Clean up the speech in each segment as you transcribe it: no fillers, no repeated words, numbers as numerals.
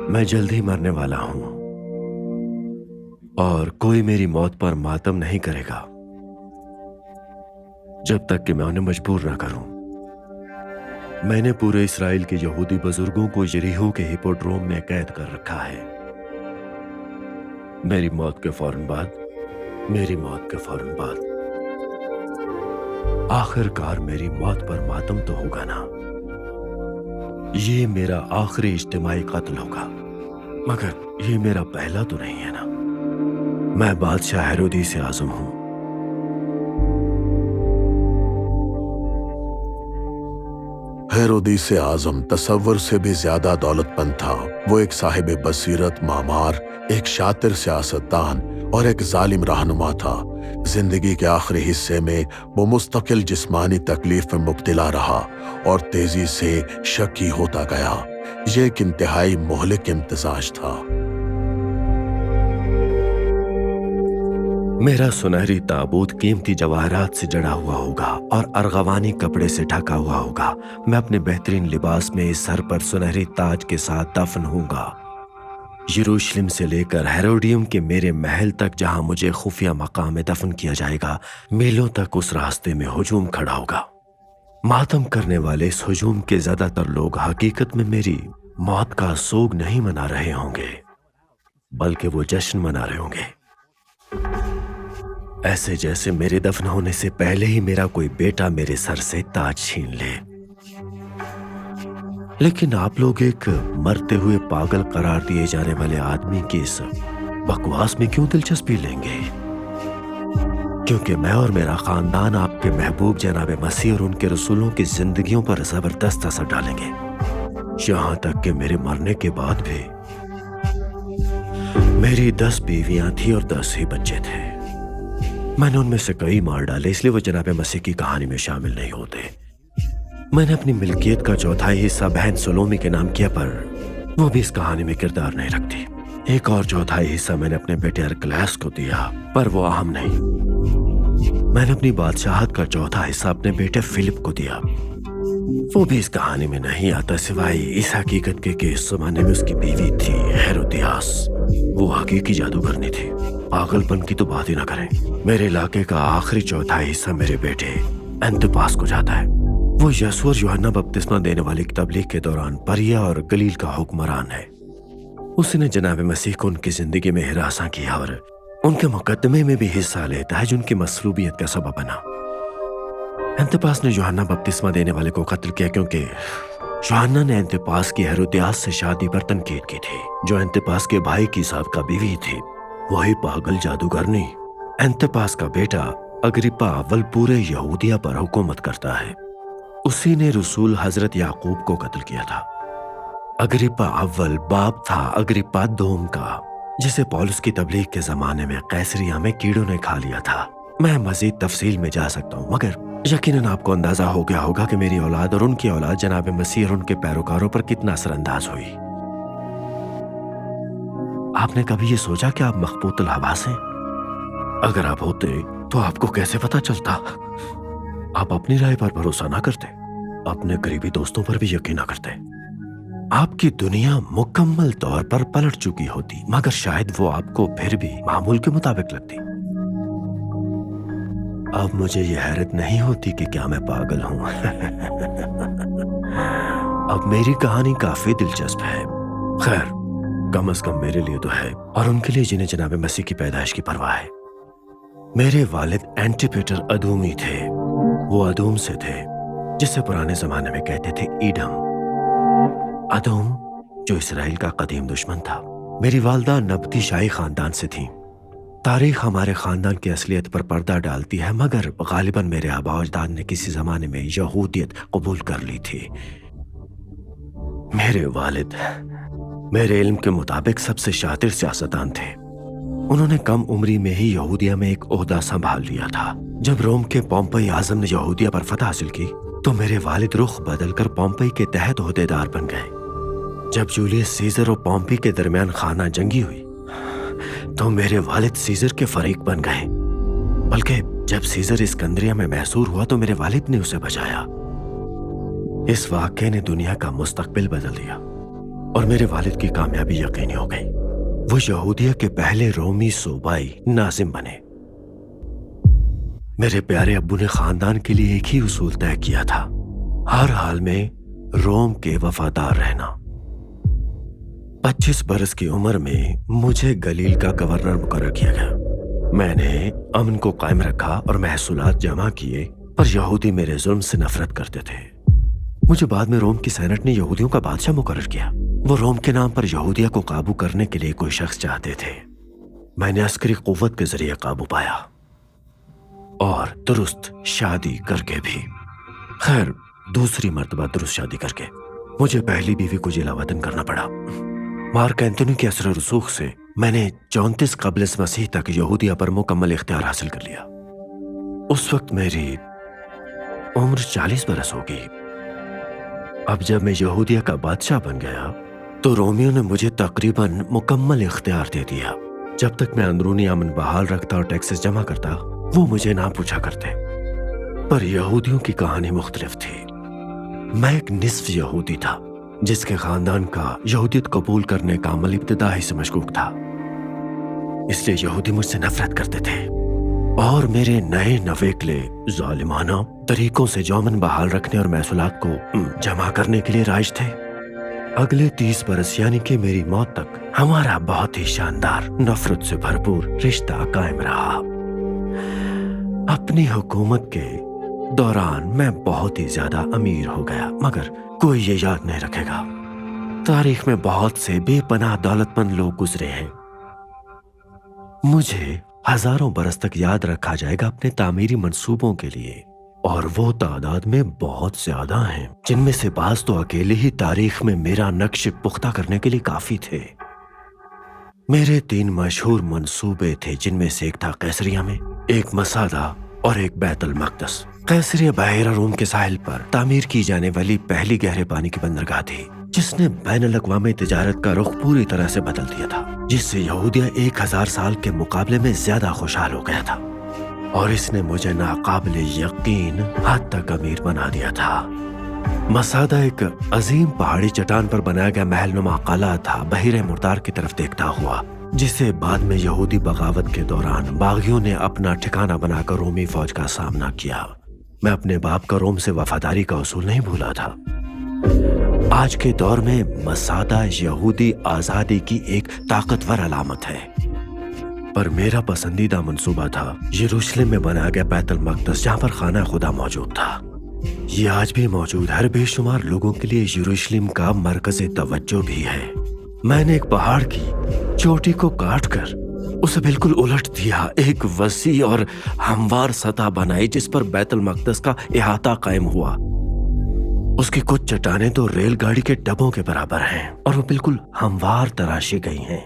میں جلد ہی مرنے والا ہوں اور کوئی میری موت پر ماتم نہیں کرے گا جب تک کہ میں انہیں مجبور نہ کروں۔ میں نے پورے اسرائیل کے یہودی بزرگوں کو یریحو کے ہپوڈروم میں قید کر رکھا ہے۔ میری موت کے فوراً بعد آخر کار میری موت پر ماتم تو ہوگا نا۔ یہ میرا آخری اجتماعی قتل ہوگا، مگر یہ میرا پہلا تو نہیں ہے نا۔ میں بادشاہ ہیرودیس اعظم ہوں۔ ہیرودیس اعظم تصور سے بھی زیادہ دولت مند تھا۔ وہ ایک صاحب بصیرت، معمار، ایک شاطر سیاستدان اور ایک ظالم رہنما تھا۔ زندگی کے آخری حصے میں وہ مستقل جسمانی تکلیف میں مبتلا رہا اور تیزی سے شکی ہوتا گیا۔ یہ ایک انتہائی مہلک امتزاج تھا۔ میرا سنہری تابوت قیمتی جواہرات سے جڑا ہوا ہوگا اور ارغوانی کپڑے سے ڈھکا ہوا ہوگا۔ میں اپنے بہترین لباس میں سر پر سنہری تاج کے ساتھ دفن ہوں گا۔ یروشلم سے لے کر ہیروڈیم کے میرے محل تک جہاں مجھے خفیہ مقام میں دفن کیا جائے گا، میلوں تک اس راستے میں ہجوم کھڑا ہوگا۔ ماتم کرنے والے اس ہجوم کے زیادہ تر لوگ حقیقت میں میری موت کا سوگ نہیں منا رہے ہوں گے، بلکہ وہ جشن منا رہے ہوں گے، ایسے جیسے میرے دفن ہونے سے پہلے ہی میرا کوئی بیٹا میرے سر سے تاج چھین لے۔ لیکن آپ لوگ ایک مرتے ہوئے پاگل قرار دیے جانے والے آدمی کی اس بکواس میں کیوں دلچسپی لیں گے؟ کیونکہ میں اور میرا خاندان آپ کے محبوب جناب مسیح اور ان کے رسولوں کی زندگیوں پر زبردست اثر ڈالیں گے، یہاں تک کہ میرے مرنے کے بعد بھی۔ میری 10 بیویاں تھیں اور 10 ہی بچے تھے۔ میں نے ان میں سے کئی مار ڈالے، اس لیے وہ جناب مسیح کی کہانی میں شامل نہیں ہوتے۔ میں نے اپنی ملکیت کا چوتھائی حصہ بہن سلومی کے نام کیا، پر وہ بھی اس کہانی میں کردار نہیں رکھتی۔ ایک اور چوتھائی حصہ میں نے اپنے بیٹے ارکلاس کو دیا، پر وہ اہم نہیں۔ میں نے اپنی بادشاہت کا چوتھا حصہ اپنے بیٹے فلپ کو دیا، وہ بھی اس کہانی میں نہیں آتا، سوائے اس حقیقت کے کہ اس زمانے میں اس کی بیوی تھی ہیرودیاس۔ وہ حقیقی جادوگرنی تھی۔ پاگل پن کی تو بات ہی نہ کریں۔ میرے علاقے کا آخری چوتھائی حصہ میرے بیٹے انتپاس کو جاتا ہے۔ وہ یسوع اور یوحنا بپتسمہ دینے والی کی تبلیغ کے دوران پریا اور گلیل کا حکمران ہے۔ اس نے جناب مسیح کو ان کی زندگی میں ہراساں کیا اور ان کے مقدمے میں بھی حصہ لیتا ہے جو ان کی مصلوبیت کا سبب بنا۔ انتپاس نے یوحنا بپتسمہ دینے والے کو قتل کیا کیونکہ یوحنا نے انتپاس کی ہیرودیاس سے شادی پر تنقید کی تھی، جو انتپاس کے بھائی کی سابقہ بیوی تھی۔ وہی پاگل جادوگرنی انتپاس کا بیٹا اگرپا اول پورے یہودیہ پر حکومت کرتا ہے۔ اسی نے رسول حضرت یعقوب کو قتل کیا تھا۔ اگرپا اول باپ تھا اگرپا دوم کا، جسے پولس کی تبلیغ کے زمانے میں قیصریہ میں کیڑوں نے کھا لیا تھا۔ میں مزید تفصیل میں جا سکتا ہوں، مگر یقیناً آپ کو اندازہ ہو گیا ہوگا کہ میری اولاد اور ان کی اولاد جناب مسیح اور ان کے پیروکاروں پر کتنا اثر انداز ہوئی۔ آپ نے کبھی یہ سوچا کہ آپ مخبوط الحواس ہیں؟ اگر آپ ہوتے تو آپ کو کیسے پتا چلتا؟ آپ اپنی رائے پر بھروسہ نہ کرتے، اپنے قریبی دوستوں پر بھی یقین نہ کرتے۔ آپ کی دنیا مکمل طور پر پلٹ چکی ہوتی، مگر شاید وہ آپ کو پھر بھی معمول کے مطابق لگتی۔ اب مجھے یہ حیرت نہیں ہوتی کہ کیا میں پاگل ہوں۔ اب میری کہانی کافی دلچسپ ہے، خیر کم از کم میرے لیے تو ہے، اور ان کے لیے جنہیں جناب مسیح کی پیدائش کی پرواہ ہے۔ میرے والد اینٹیپیٹر ادومی تھے۔ وہ ادوم سے تھے، جسے پرانے زمانے میں کہتے تھے ایڈم۔ ادوم جو اسرائیل کا قدیم دشمن تھا۔ میری والدہ نبطی شاہی خاندان سے تھیں۔ تاریخ ہمارے خاندان کی اصلیت پر پردہ ڈالتی ہے، مگر غالباً میرے آبا و اجداد نے کسی زمانے میں یہودیت قبول کر لی تھی۔ میرے والد میرے علم کے مطابق سب سے شاطر سیاستدان تھے۔ انہوں نے کم عمری میں ہی یہودیہ میں ایک عہدہ سنبھال لیا تھا۔ جب روم کے پومپئی اعظم نے یہودیہ پر فتح حاصل کی تو میرے والد رخ بدل کر پومپئی کے تحت عہدیدار بن گئے۔ جب جولیس سیزر اور پومپئی کے درمیان خانہ جنگی ہوئی تو میرے والد سیزر کے فریق بن گئے، بلکہ جب سیزر اسکندریہ میں محصور ہوا تو میرے والد نے اسے بچایا۔ اس واقعے نے دنیا کا مستقبل بدل دیا۔ और मेरे वालिद की कामयाबी यकीनी हो गई। वो यहूदिया के पहले रोमी सूबाई नाजिम बने। मेरे प्यारे अब्बू ने खानदान के लिए एक ही उसूल तय किया था, हर हाल में रोम के वफादार रहना। 25 बरस की उम्र में मुझे गलील का गवर्नर मुकर्रर किया गया। मैंने अमन को कायम रखा और महसूलात जमा किए, पर यहूदी मेरे जुल्म से नफरत करते थे। मुझे बाद में रोम की सेनेट ने यहूदियों का बादशाह मुकर्रर किया। वो रोम के नाम पर यहूदिया को काबू करने के लिए कोई शख्स चाहते थे। मैंने अस्करी कुव्वत के जरिए काबू पाया और दुरुस्त शादी करके भी। खैर, दूसरी मर्तबा दुरुस्त शादी करके मुझे पहली बीवी को जिला वतन करना पड़ा। मार्क एंथोनी के असर रसूख से मैंने 34 क़ब्ल मसीह तक यहूदिया पर मुकम्मल इख्तियार हासिल कर लिया। उस वक्त मेरी उम्र 40 बरस होगी। अब जब मैं यहूदिया का बादशाह बन गया तो रोमियो ने मुझे तकरीबन मुकम्मल इख्तियार दे दिया। जब तक मैं अंदरूनी अमन बहाल रखता और टैक्सेस जमा करता, वो मुझे ना पूछा करते। पर यहूदियों की कहानी मुख्तलिफ थी। मैं एक निस्फ यहूदी था जिसके खानदान का यहूदियत कबूल करने का अमल इब्तिदा ही से मशकूक था। इसलिए यहूदी मुझसे नफरत करते थे और मेरे नए नवेकले जालिमाना तरीकों से जौमन बहाल रखने और महसूलात को जमा करने के लिए राइज थे। अगले 30 बरस यानी कि मेरी मौत तक हमारा बहुत ही शानदार नफरत से भरपूर रिश्ता कायम रहा। अपनी हुकूमत के दौरान मैं बहुत ही ज्यादा अमीर हो गया, मगर कोई ये याद नहीं रखेगा। तारीख में बहुत से बेपनाह दौलतमंद लोग गुजरे हैं। मुझे हजारों बरस तक याद रखा जाएगा अपने तामीरी मंसूबों के लिए, और वो तादाद में बहुत ज्यादा हैं, जिनमें से बाज तो अकेले ही तारीख में मेरा नक्श पुख्ता करने के लिए काफी थे। मेरे 3 मशहूर मंसूबे थे, जिनमें से एक था कैसरिया में, एक मसादा और एक बैतुल मक़दस। कैसरिया बहरा रूम के साहिल पर तामीर की जाने वाली पहली गहरे पानी की बंदरगाह थी, जिसने बैनुल-अक़वामी तिजारत का रुख पूरी तरह से बदल दिया था, जिससे यहूदिया 1000 साल के मुकाबले में ज्यादा खुशहाल हो गया था, और इसने मुझे नाकाबिले यकीन हद तक अमीर बना दिया था। मसादा एक अजीम पहाड़ी चट्टान पर बनाया गया महलनुमा किला था, बहिरे मुर्दार की तरफ देखता हुआ, जिसे बाद में यहूदी बगावत के दौरान बागियों ने अपना ठिकाना बनाकर रोमी फौज का सामना किया। मैं अपने बाप का रोम से वफादारी का उसूल नहीं भूला था। आज के दौर में मसादा यहूदी आजादी की एक ताकतवर अलामत है, पर मेरा पसंदीदा मंसूबा था यरूशलेम में बनाया गया बैतुल मक़दस, जहां पर खाना खुदा मौजूद था। ये आज भी मौजूद है, बेशुमार लोगों के लिए यरूशलेम का मरकज़े तवज्जो भी है। मैंने एक पहाड़ की चोटी को काटकर उसे बिल्कुल उलट दिया, एक वसी और हमवार सतह बनाई जिस पर बैतुल मक़दस का इहाता कायम हुआ। उसकी कुछ चट्टानें तो रेलगाड़ी के डब्बों के बराबर हैं और वो बिल्कुल हमवार तराशी गई हैं।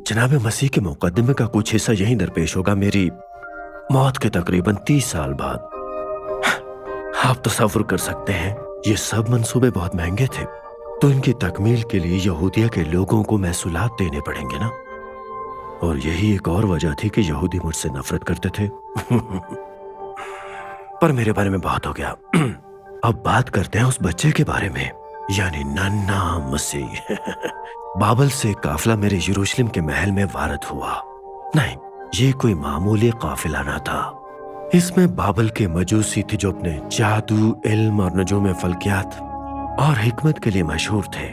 जनाब मसीह के मुकद्दमे का कुछ हिस्सा यहीं दरपेश होगा मेरी मौत के तकरीबन 30 साल बाद। आप तसव्वुर कर सकते हैं, ये सब मंसूबे बहुत महंगे थे, तो इनकी तकमील के लिए यहूदिया के लोगों को महसूलात देने पड़ेंगे ना। और यही एक और वजह थी कि यहूदी मुझसे नफरत करते थे। पर मेरे बारे में बहुत हो गया। अब बात करते हैं उस बच्चे के बारे में, यानी नन्हा मसीह। बाबल से काफिला मेरे यरूशलेम के महल में वारद हुआ। नहीं, ये कोई मामूली काफिला ना था। इसमें बाबल के मजूसी थे जो अपने जादू, इल्म और नजूम फल्कियात और हिकमत के लिए मशहूर थे।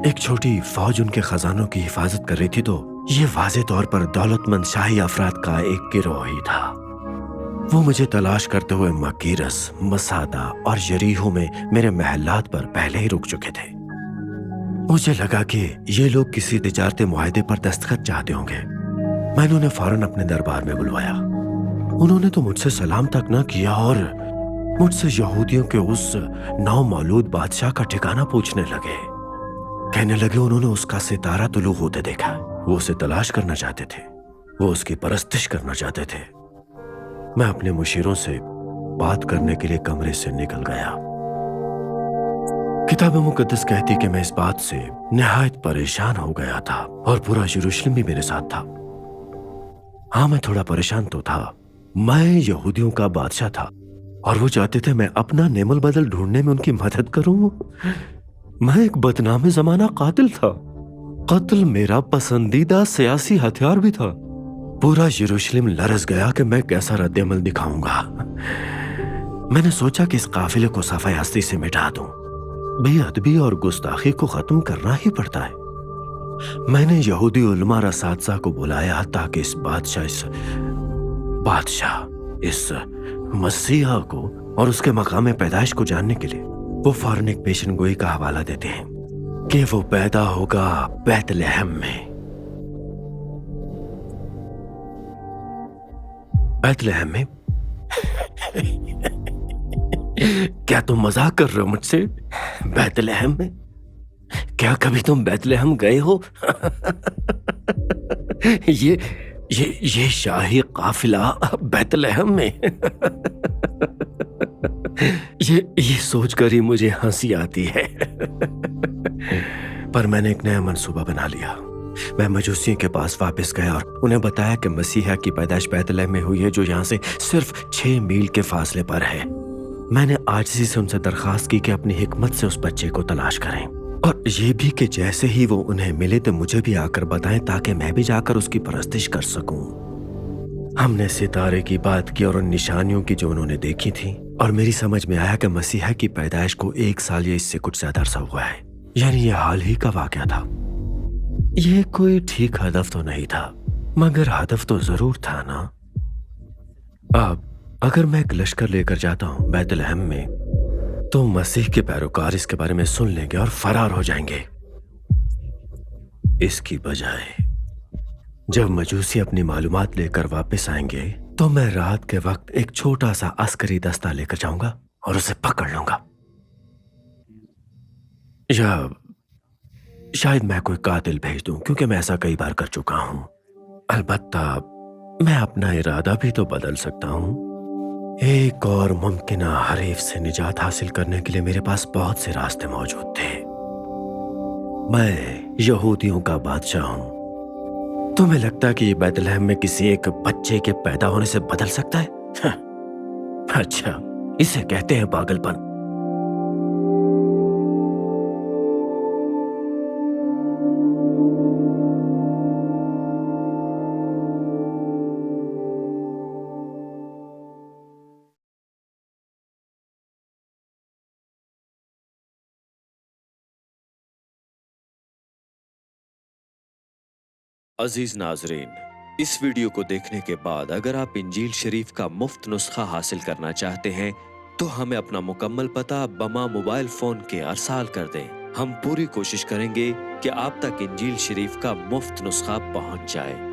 एक छोटी फौज उनके खजानों की हिफाजत कर रही थी, तो ये वाज़े तौर पर दौलतमंद शाही अफराद का एक गिरोह ही था। वो मुझे तलाश करते हुए मकीरस, मसादा और यरीहो में मेरे महलात पर पहले ही रुक चुके थे। मुझे लगा कि ये लोग किसी तिजारती मुआहदे पर दस्तखत चाहते होंगे। मैंने उन्हें फौरन अपने दरबार में बुलवाया। उन्होंने तो मुझसे सलाम तक न किया और मुझसे यहूदियों के उस नौमौलूद बादशाह का ठिकाना पूछने लगे। कहने लगे उन्होंने उसका सितारा तुलू होते देखा। वो उसे तलाश करना चाहते थे, वो उसकी परस्तिश करना चाहते थे। मैं अपने मुशीरों से बात करने के लिए कमरे से निकल गया। किताब मुकद्दस कहती कि मैं इस बात से निहायत परेशान हो गया था और पूरा यरूशलेम भी मेरे साथ था। हाँ, मैं थोड़ा परेशान तो था। मैं यहूदियों का बादशाह था और वो चाहते थे मैं अपना नेमल बदल ढूंढने में उनकी मदद करूं। मैं एक बदनाम जमाना कातिल था। कत्ल मेरा पसंदीदा सियासी हथियार भी था। पूरा यरूशलेम लरस गया कि मैं कैसा रद्द-ए-अमल दिखाऊंगा। मैंने सोचा कि इस काफिले को सफाई हस्ती से मिटा दूं। बेअदबी और गुस्ताखी को खत्म करना ही पड़ता है। मैंने यहूदी उलमा रसातजा को बुलाया ताकि इस मसीहा को और उसके मकाम पैदाइश को जानने के लिए वो फौरन एक पेशनगोई का हवाला देते हैं कि वो पैदा होगा बैतलहम में। बैतलहम में? क्या तुम मजाक कर रहे हो मुझसे? बैतलहम में? क्या कभी तुम बैतलहम गए हो? ये शाही काफिला बैतलहम में। ये सोचकर ही मुझे हंसी आती है। पर मैंने एक नया मंसूबा बना लिया। मैं मजूसियों के पास वापस गया और उन्हें बताया कि मसीहा की पैदाइश बैतलहम में हुई है, जो यहाँ से सिर्फ 6 मील के फासले पर है। मैंने आजिज़ी से उनसे दरखास्त की कि अपनी हिकमत से उस बच्चे को तलाश करें, और ये भी कि जैसे ही वो उन्हें मिले तो मुझे भी आकर बताएं ताकि मैं भी जाकर उसकी परस्तिश कर सकूं। हमने सितारे की बात की और उन निशानियों की जो उन्होंने देखी थी, और मेरी समझ में आया कि मसीहा की पैदाइश को 1 साल या इससे कुछ ज्यादा अरसा हुआ है, यानी ये हाल ही का वाकया था। ये कोई ठीक हदफ तो नहीं था, मगर हदफ तो जरूर था ना। अब अगर मैं एक लश्कर लेकर जाता हूं बैतलहम में, तो मसीह के पैरोकार इसके बारे में सुन लेंगे और फरार हो जाएंगे। इसकी बजाय जब मजूसी अपनी मालूमात लेकर वापस आएंगे, तो मैं रात के वक्त एक छोटा सा अस्करी दस्ता लेकर जाऊंगा और उसे पकड़ लूंगा। या शायद मैं कोई कातिल भेज दूं, क्योंकि मैं ऐसा कई बार कर चुका हूं। अलबत्ता मैं अपना इरादा भी तो बदल सकता हूं। एक और मुमकिना हरीफ से निजात हासिल करने के लिए मेरे पास बहुत से रास्ते मौजूद थे। मैं यहूदियों का बादशाह हूं। तुम्हें लगता है कि ये बैतलहम में किसी एक बच्चे के पैदा होने से बदल सकता है? अच्छा, इसे कहते हैं पागलपन। अजीज नाजरीन, इस वीडियो को देखने के बाद अगर आप इंजील शरीफ का मुफ्त नुस्खा हासिल करना चाहते हैं, तो हमें अपना मुकम्मल पता बमा मोबाइल फोन के अरसाल कर दें। हम पूरी कोशिश करेंगे कि आप तक इंजील शरीफ का मुफ्त नुस्खा पहुंच जाए।